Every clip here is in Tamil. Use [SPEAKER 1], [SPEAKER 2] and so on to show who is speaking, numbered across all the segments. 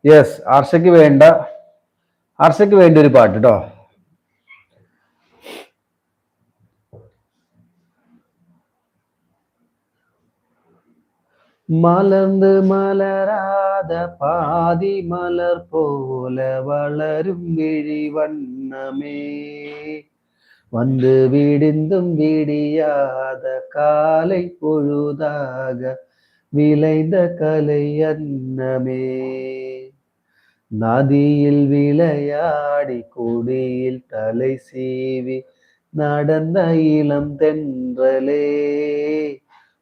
[SPEAKER 1] യെസ്, ഹർഷയ്ക്ക് വേണ്ടി ഒരു പാട്ട് കേട്ടോ. மலர்ந்து மலராத பாதி மலர் போல வளரும் விழி வண்ணமே, வந்து விடிந்தும் விடியாத காலை பொழுதாக விளைந்த கலை அன்னமே, நதியில் விளையாடி கொடியில் தலை சீவி நடந்த இளம் தென்றலே,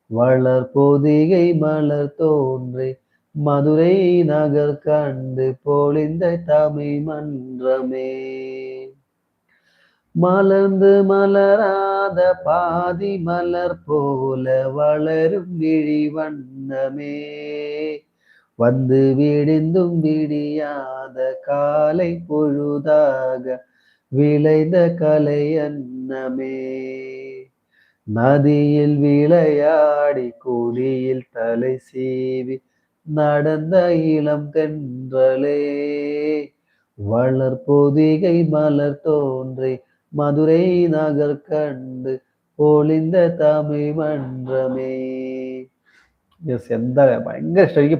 [SPEAKER 1] வளர் பொதிகை மலர் தோன்றி மதுரை நகர் கண்டு பொழிந்த தமிழ் மன்றமே, மலர்ந்து மலராத பாதி மலர் போல வளரும் விழி வண்ணமே, வந்து விடிந்தும் விடியாத காலை பொழுதாக விளைந்த கலை அன்னமே, நதியில் விளையாடி கொடியில் தலை சீவி நடந்த இளம் தென்றலே, வளர் பொதிகை மலர் தோன்றி மதுரை நகர் கண்டு பொழிந்த தமிழ் மன்றமே. യെസ്, എന്താ ഭയങ്കര ഇഷ്ടം എനിക്ക്.